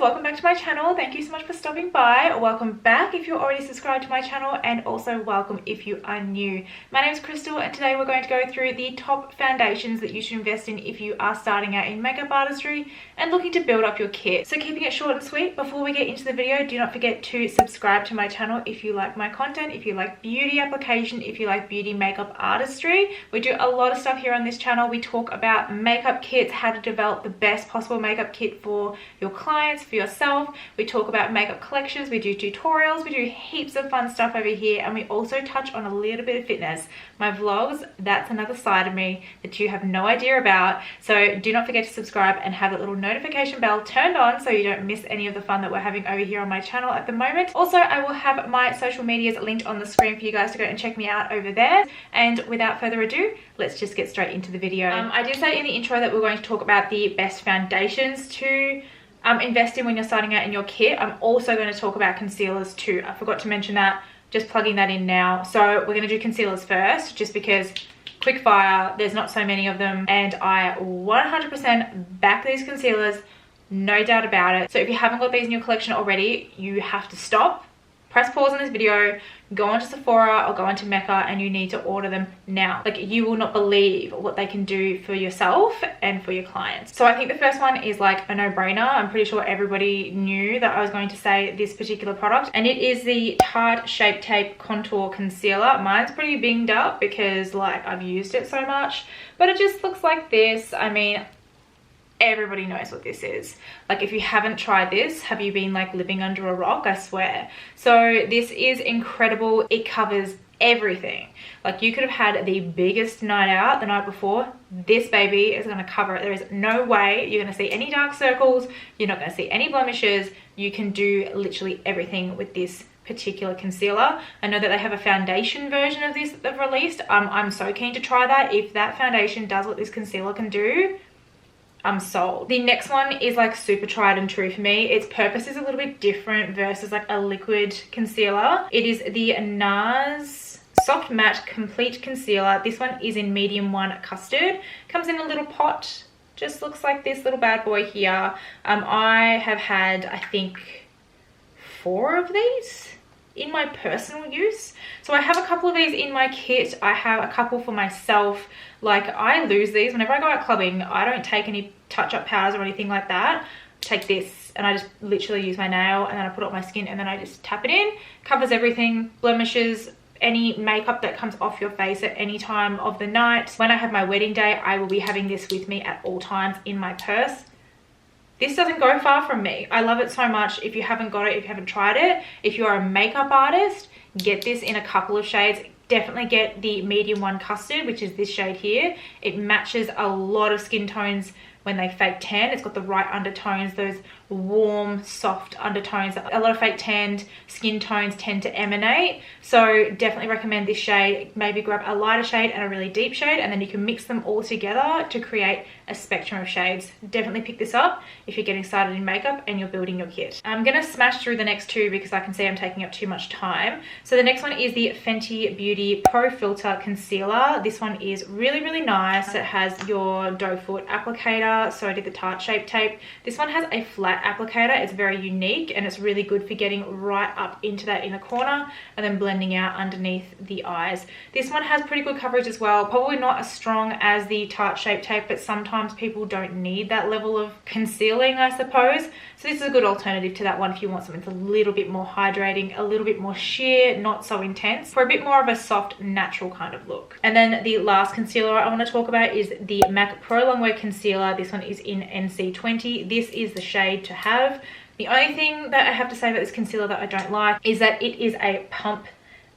welcome back to my channel. Thank you so much for stopping by. Welcome back if you're already subscribed to my channel, and also welcome if you are new. My name is Crystal, and today we're going to go through the top foundations that you should invest in if you are starting out in makeup artistry and looking to build up your kit. So keeping it short and sweet, before we get into the video, do not forget to subscribe to my channel if you like my content, if you like beauty application, if you like beauty makeup artistry. We do a lot of stuff here on this channel. We talk about makeup kits, how to develop the best possible makeup kit for your clients, for yourself. We talk about makeup collections, we do tutorials, we do heaps of fun stuff over here, and we also touch on a little bit of fitness. My vlogs, that's another side of me that you have no idea about. So do not forget to subscribe and have that little notification bell turned on so you don't miss any of the fun that we're having over here on my channel at the moment. Also, I will have my social medias linked on the screen for you guys to go and check me out over there. And without further ado, let's just get straight into the video. I did say in the intro that we're going to talk about the best foundations to invest in when you're starting out in your kit. I'm also going to talk about concealers too. I forgot to mention that, just plugging that in now. So we're going to do concealers first, just because quick fire, there's not so many of them, and I 100% back these concealers, no doubt about it. So if you haven't got these in your collection already, you have to stop, press pause on this video, go onto Sephora or go onto Mecca, and you need to order them now. Like, you will not believe what they can do for yourself and for your clients. So I think the first one is like a no-brainer. I'm pretty sure everybody knew that I was going to say this particular product, and it is the Tarte Shape Tape Contour Concealer. Mine's pretty binged up because like I've used it so much, but it just looks like this. I mean, everybody knows what this is. Like, if you haven't tried this, have you been like living under a rock? I swear. So this is incredible. It covers everything. Like, you could have had the biggest night out the night before, this baby is going to cover it. There is no way you're going to see any dark circles, you're not going to see any blemishes. You can do literally everything with this particular concealer. I know that they have a foundation version of this that they've released. I'm so keen to try that. If that foundation does what this concealer can do, I'm sold. The next one is like super tried and true for me. Its purpose is a little bit different versus like a liquid concealer. It is the NARS Soft Matte Complete Concealer. This one is in medium 1 custard. Comes in a little pot. Just looks like this little bad boy here. I have had, I think, 4 of these in my personal use. So I have a couple of these in my kit. I have a couple for myself. Like, I lose these whenever I go out clubbing. I don't take any touch-up powders or anything like that. I take this and I just literally use my nail, and then I put it on my skin, and then I just tap it in. Covers everything, blemishes, any makeup that comes off your face at any time of the night. When I have my wedding day, I will be having this with me at all times in my purse. This doesn't go far from me. I love it so much. If you haven't got it, if you haven't tried it, if you're a makeup artist, get this in a couple of shades. Definitely get the medium 1 custard, which is this shade here. It matches a lot of skin tones when they fake tan. It's got the right undertones, those warm, soft undertones that a lot of fake tanned skin tones tend to emanate. So definitely recommend this shade. Maybe grab a lighter shade and a really deep shade, and then you can mix them all together to create a spectrum of shades. Definitely pick this up if you're getting started in makeup and you're building your kit. I'm gonna smash through the next 2 because I can see I'm taking up too much time. So the next one is the Fenty Beauty Pro Filter Concealer. This one is really, really nice. It has your doe foot applicator. So I did the Tarte Shape Tape. This one has a flat applicator. It's very unique, and it's really good for getting right up into that inner corner and then blending out underneath the eyes. This one has pretty good coverage as well. Probably not as strong as the Tarte Shape Tape, but sometimes people don't need that level of concealing, I suppose. So this is a good alternative to that one if you want something that's a little bit more hydrating, a little bit more sheer, not so intense, for a bit more of a soft, natural kind of look. And then the last concealer I want to talk about is the MAC Pro Longwear Concealer. This one is in NC20. This is the shade to have. The only thing that I have to say about this concealer that I don't like is that it is a pump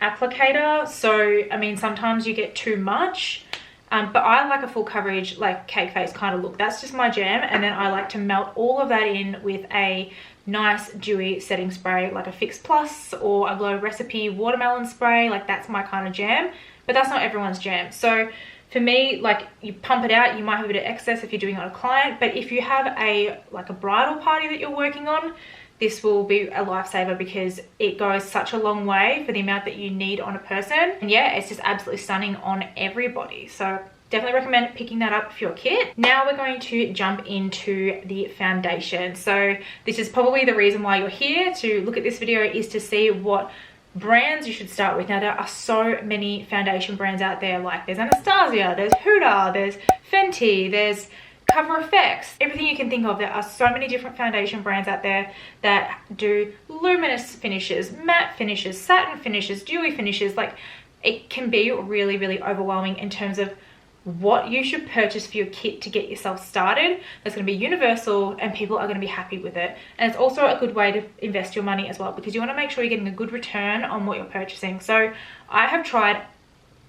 applicator. So, I mean, sometimes you get too much. But I like a full coverage, like cake face kind of look. That's just my jam. And then I like to melt all of that in with a nice dewy setting spray, like a Fix Plus or a Glow Recipe watermelon spray. Like, that's my kind of jam, but that's not everyone's jam. So for me, like, you pump it out, you might have a bit of excess if you're doing it on a client, but if you have a bridal party that you're working on, this will be a lifesaver because it goes such a long way for the amount that you need on a person. And yeah, it's just absolutely stunning on everybody. So definitely recommend picking that up for your kit. Now we're going to jump into the foundation. So this is probably the reason why you're here to look at this video, is to see what brands you should start with. Now there are so many foundation brands out there, like there's Anastasia, there's Huda, there's Fenty, there's Cover Effects, everything you can think of. There are so many different foundation brands out there that do luminous finishes, matte finishes, satin finishes, dewy finishes. Like, it can be really, really overwhelming in terms of what you should purchase for your kit to get yourself started. That's going to be universal and people are going to be happy with it. And it's also a good way to invest your money as well, because you want to make sure you're getting a good return on what you're purchasing. So I have tried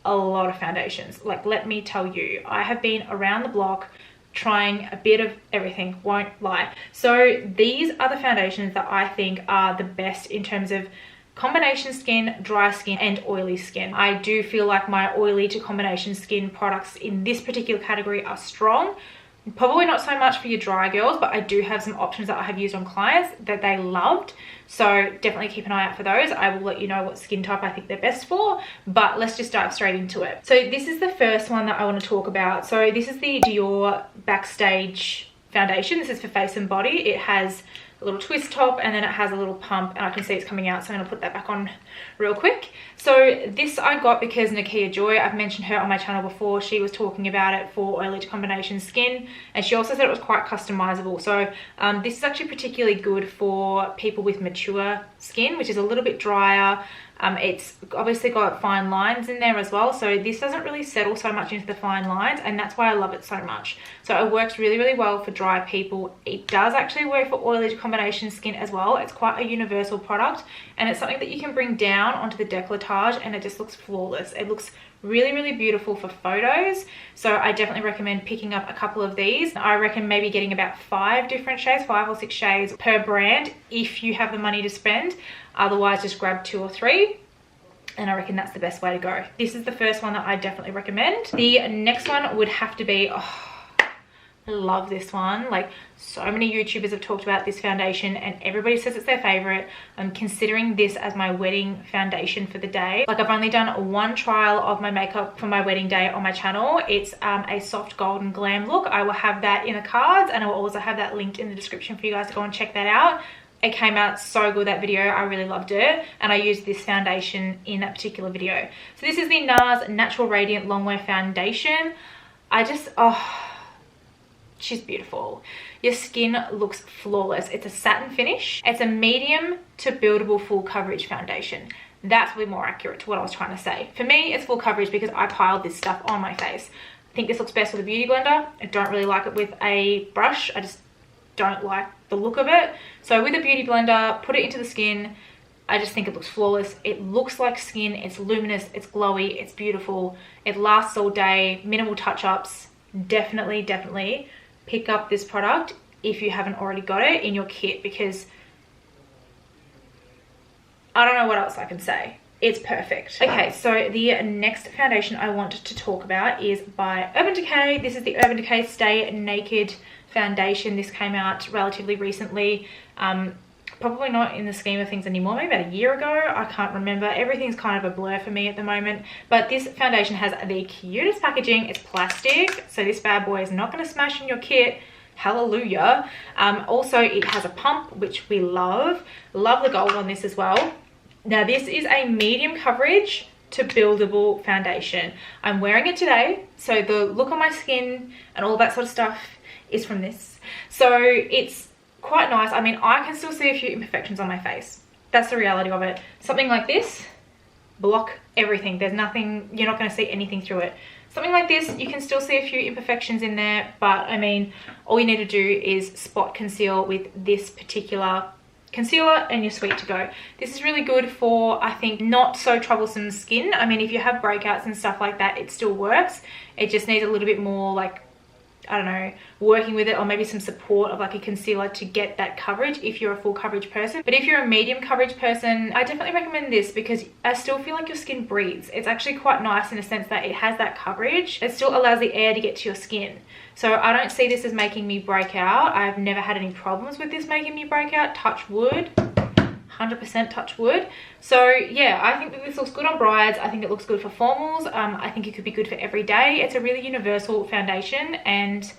a lot of foundations. Like, let me tell you, I have been around the block trying a bit of everything, won't lie. So these are the foundations that I think are the best in terms of combination skin, dry skin, and oily skin. I do feel like my oily to combination skin products in this particular category are strong. Probably not so much for your dry girls, but I do have some options that I have used on clients that they loved. So definitely keep an eye out for those. I will let you know what skin type I think they're best for, but let's just dive straight into it. So this is the first one that I want to talk about. So this is the Dior Backstage foundation. This is for face and body. It has a little twist top and then it has a little pump, and I can see it's coming out, so I'm going to put that back on real quick. So this I got because Nakia Joy, I've mentioned her on my channel before, she was talking about it for oily to combination skin, and she also said it was quite customizable. So this is actually particularly good for people with mature skin, which is a little bit drier. It's obviously got fine lines in there as well, so this doesn't really settle so much into the fine lines, and that's why I love it so much. So it works really, really well for dry people. It does actually work for oily to combination skin as well. It's quite a universal product, and it's something that you can bring down onto the décolletage, and it just looks flawless. It looks really, really beautiful for photos. So I definitely recommend picking up a couple of these. I reckon maybe getting about 5 different shades, 5 or 6 shades per brand if you have the money to spend. Otherwise, just grab 2 or 3. And I reckon that's the best way to go. This is the first one that I definitely recommend. The next one would have to be, I love this one. Like, so many YouTubers have talked about this foundation and everybody says it's their favorite. I'm considering this as my wedding foundation for the day. Like, I've only done one trial of my makeup for my wedding day on my channel. It's a soft golden glam look. I will have that in the cards, and I will also have that linked in the description for you guys to go and check that out. It came out so good, that video. I really loved it, and I used this foundation in that particular video. So this is the NARS Natural Radiant Longwear Foundation. She's beautiful. Your skin looks flawless. It's a satin finish. It's a medium to buildable full coverage foundation. That's probably more accurate to what I was trying to say. For me, it's full coverage because I piled this stuff on my face. I think this looks best with a beauty blender. I don't really like it with a brush. I just don't like the look of it. So with a beauty blender, put it into the skin. I just think it looks flawless. It looks like skin. It's luminous. It's glowy. It's beautiful. It lasts all day. Minimal touch-ups. Definitely pick up this product if you haven't already got it in your kit, because I don't know what else I can say. It's perfect. Okay, so the next foundation I want to talk about is by Urban Decay. This is the Urban Decay Stay Naked foundation. This came out relatively recently. Probably not in the scheme of things anymore, maybe about a year ago. I can't remember. Everything's kind of a blur for me at the moment. But this foundation has the cutest packaging. It's plastic, so this bad boy is not going to smash in your kit. Hallelujah. Also, it has a pump, which we love. Love the gold on this as well. Now, this is a medium coverage to buildable foundation. I'm wearing it today, so the look on my skin and all that sort of stuff is from this. So it's quite nice. I mean, I can still see a few imperfections on my face. That's the reality of it. Something like this, block everything. There's nothing, you're not going to see anything through it. Something like this, you can still see a few imperfections in there, but I mean, all you need to do is spot conceal with this particular concealer and you're sweet to go. This is really good for, I think, not so troublesome skin. I mean, if you have breakouts and stuff like that, it still works. It just needs a little bit more, like, I don't know, working with it, or maybe some support of like a concealer to get that coverage if you're a full coverage person. But if you're a medium coverage person, I definitely recommend this because I still feel like your skin breathes. It's actually quite nice in a sense that it has that coverage. It still allows the air to get to your skin. So I don't see this as making me break out. I've never had any problems with this making me break out, touch wood. 100% touch wood. So yeah, I think that this looks good on brides. I think it looks good for formals. I think it could be good for every day. It's a really universal foundation, and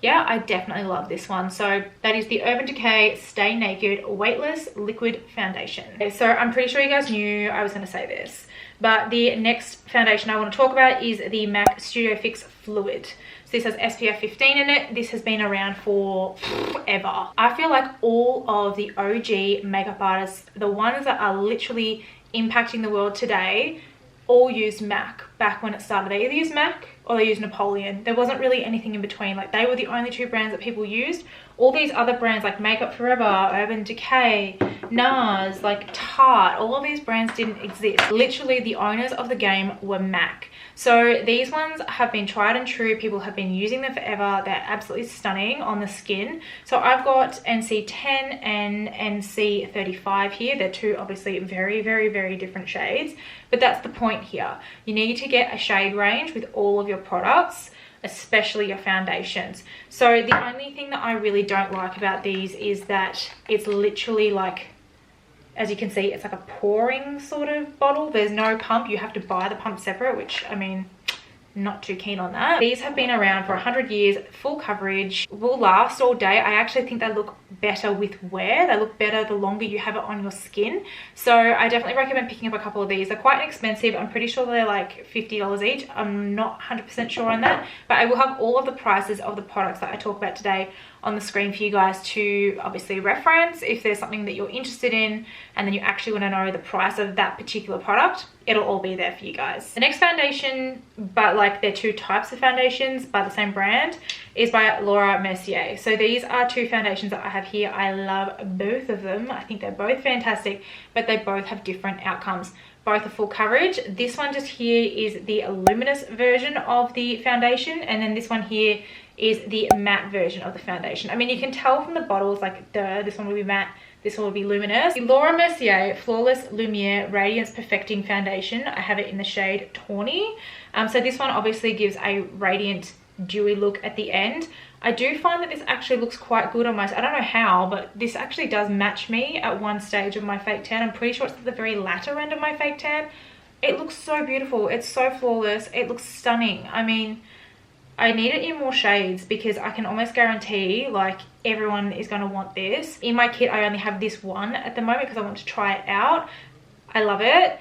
yeah, I definitely love this one. So that is the Urban Decay Stay Naked Weightless Liquid Foundation. Okay, so I'm pretty sure you guys knew I was going to say this, but the next foundation I want to talk about is the MAC Studio Fix Fluid. So this has SPF 15 in it. This has been around for forever. I feel like all of the OG makeup artists, the ones that are literally impacting the world today, all used MAC back when it started. They either used MAC or they used Napoleon. There wasn't really anything in between. Like, they were the only two brands that people used. All these other brands like Makeup Forever, Urban Decay, NARS, like Tarte, all of these brands didn't exist. Literally the owners of the game were MAC. So these ones have been tried and true. People have been using them forever. They're absolutely stunning on the skin. So I've got NC10 and NC35 here. They're two obviously very, very, very different shades, but that's the point here. You need to get a shade range with all of your products, especially your foundations. So the only thing that I really don't like about these is that it's literally like, as you can see, it's like a pouring sort of bottle. There's no pump. You have to buy the pump separate, which, I mean, not too keen on that. These have been around for 100 years, full coverage, will last all day. I actually think they look better with wear. They look better the longer you have it on your skin. So I definitely recommend picking up a couple of these. They're quite inexpensive. I'm pretty sure they're like $50 each. I'm not 100% sure on that, but I will have all of the prices of the products that I talk about today on the screen for you guys to obviously reference if there's something that you're interested in and then you actually want to know the price of that particular product. It'll all be there for you guys. The next foundation, but like they're two types of foundations by the same brand, is by Laura Mercier. So these are two foundations that I have here. I love both of them. I think they're both fantastic, but they both have different outcomes. Both are full coverage. This one just here is the luminous version of the foundation, and then this one here is the matte version of the foundation. I mean, you can tell from the bottles, like, this one will be matte, this one will be luminous. The Laura Mercier Flawless Lumiere Radiance Perfecting Foundation, I have it in the shade Tawny. So this one obviously gives a radiant, dewy look at the end. I do find that this actually looks quite good on my, I don't know how, but this actually does match me at one stage of my fake tan. I'm pretty sure it's at the very latter end of my fake tan. It looks so beautiful. It's so flawless. It looks stunning. I mean, I need it in more shades because I can almost guarantee like everyone is going to want this. In my kit, I only have this one at the moment because I want to try it out. I love it.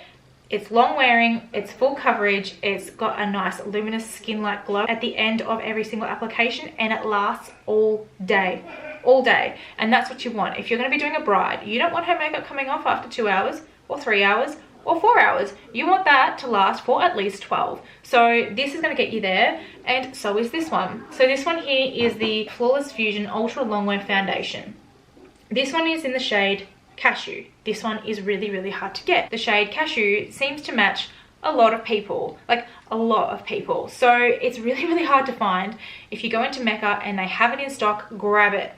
It's long wearing, it's full coverage, it's got a nice luminous skin-like glow at the end of every single application, and it lasts all day. All day. And that's what you want. If you're going to be doing a bride, you don't want her makeup coming off after 2 hours or 3 hours or 4 hours. You want that to last for at least 12. So this is going to get you there, and so is this one. So this one here is the Flawless Fusion Ultra Longwear Foundation. This one is in the shade Cashew. This one is really, really hard to get. The shade Cashew seems to match a lot of people, like a lot of people. So it's really, really hard to find. If you go into Mecca and they have it in stock, grab it.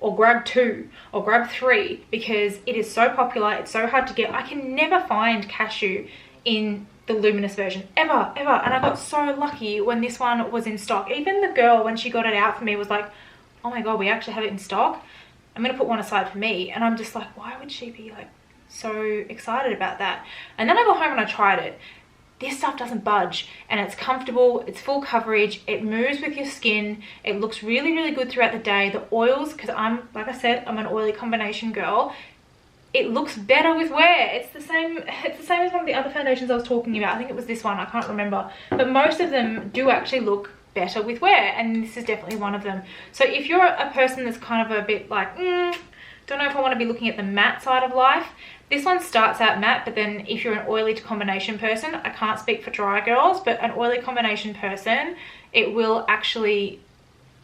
Or grab 2 or grab 3 because it is so popular. It's so hard to get. I can never find Cashew in the luminous version ever. And I got so lucky when this one was in stock. Even the girl, when she got it out for me, was like, oh my god, we actually have it in stock. I'm gonna put one aside for me. And I'm just like, why would she be like so excited about that? And then I got home and I tried it. This stuff doesn't budge, and it's comfortable, it's full coverage, it moves with your skin, it looks really, really good throughout the day. The oils, because I'm, like I said, I'm an oily combination girl, it looks better with wear. It's the same as one of the other foundations I was talking about. I think it was this one, I can't remember. But most of them do actually look better with wear, and this is definitely one of them. So if you're a person that's kind of a bit like, don't know if I want to be looking at the matte side of life, this one starts out matte, but then if you're an oily to combination person, I can't speak for dry girls, but an oily combination person, it will actually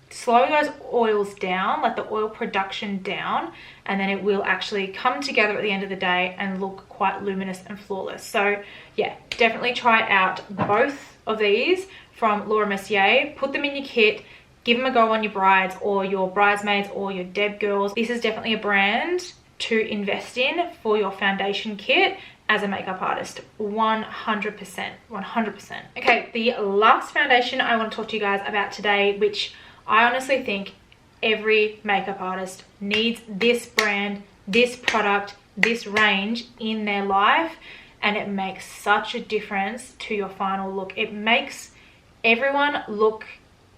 slow those oils down, like the oil production down, and then it will actually come together at the end of the day and look quite luminous and flawless. So yeah, definitely try out both of these from Laura Mercier. Put them in your kit, give them a go on your brides or your bridesmaids or your deb girls. This is definitely a brand to invest in for your foundation kit as a makeup artist. 100%. Okay, the last foundation I want to talk to you guys about today, which I honestly think every makeup artist needs this brand, this product this range in their life, and it makes such a difference to your final look. It makes everyone look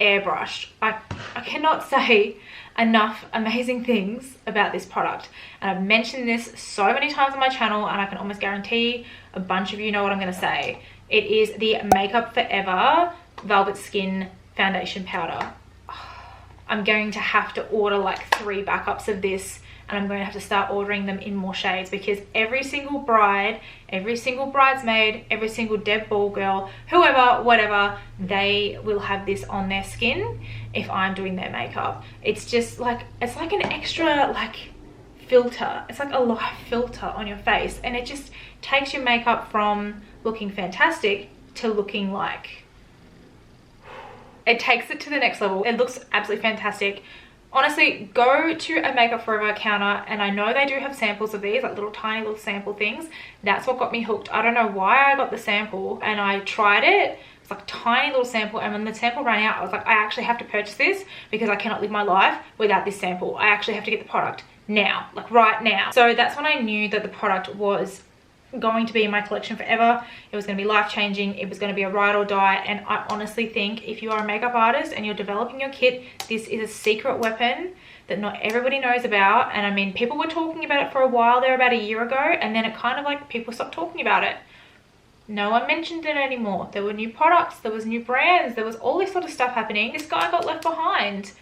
airbrushed. I cannot say enough amazing things about this product, and I've mentioned this so many times on my channel, and I can almost guarantee a bunch of you know what I'm going to say. It is the Makeup Forever Velvet Skin Foundation Powder. I'm going to have to order like 3 backups of this, and I'm going to have to start ordering them in more shades, because every single bride, every single bridesmaid, every single Deb ball girl, whoever, whatever, they will have this on their skin if I'm doing their makeup. It's just like, it's like an extra like filter. It's like a light filter on your face, and it just takes your makeup from looking fantastic to looking like, it takes it to the next level. It looks absolutely fantastic. Honestly, go to a Makeup Forever counter, and I know they do have samples of these, like little tiny little sample things. That's what got me hooked. I don't know why I got the sample, and I tried it. It's like a tiny little sample, and when the sample ran out, I was like, I actually have to purchase this because I cannot live my life without this sample. I actually have to get the product now, like right now. So that's when I knew that the product was going to be in my collection forever. It was going to be life-changing. It was going to be a ride or die. And I honestly think if you are a makeup artist and you're developing your kit, this is a secret weapon that not everybody knows about. And I mean, people were talking about it for a while there, about a year ago, and then it kind of like people stopped talking about it. No one mentioned it anymore. There were new products, there was new brands, there was all this sort of stuff happening. This guy got left behind.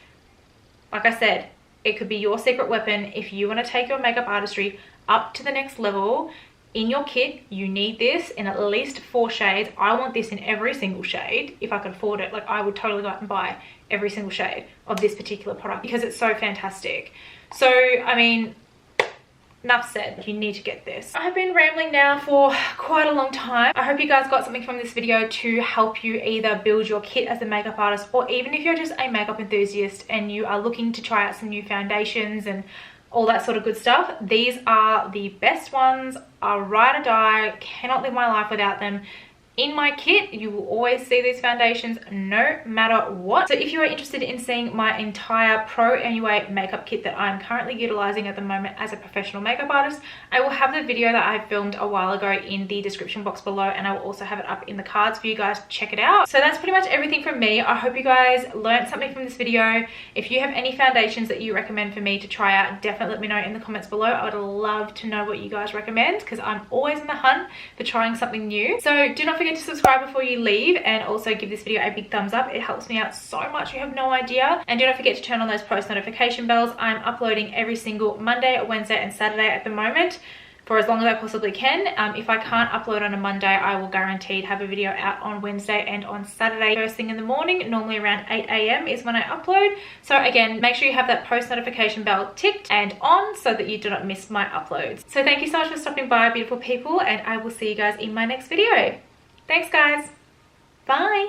Like I said, it could be your secret weapon if you want to take your makeup artistry up to the next level. In your kit, you need this in at least 4 shades. I want this in every single shade. If I could afford it, like I would totally go out and buy every single shade of this particular product because it's so fantastic. So, I mean, enough said. You need to get this. I've been rambling now for quite a long time. I hope you guys got something from this video to help you either build your kit as a makeup artist, or even if you're just a makeup enthusiast and you are looking to try out some new foundations and all that sort of good stuff. These are the best ones, are ride or die, cannot live my life without them. In my kit, you will always see these foundations no matter what. So if you are interested in seeing my entire Pro MUA makeup kit that I'm currently utilizing at the moment as a professional makeup artist, I will have the video that I filmed a while ago in the description box below, and I will also have it up in the cards for you guys to check it out. So that's pretty much everything from me. I hope you guys learned something from this video. If you have any foundations that you recommend for me to try out, definitely let me know in the comments below. I would love to know what you guys recommend, because I'm always in the hunt for trying something new. So do not forget to subscribe before you leave, and also give this video a big thumbs up. It helps me out so much, you have no idea. And do not forget to turn on those post notification bells. I'm uploading every single Monday, Wednesday and Saturday at the moment, for as long as I possibly can. If I can't upload on a Monday, I will guaranteed have a video out on Wednesday and on Saturday first thing in the morning. Normally around 8 AM is when I upload. So again, make sure you have that post notification bell ticked and on so that you do not miss my uploads. So thank you so much for stopping by, beautiful people, and I will see you guys in my next video. Thanks guys. Bye.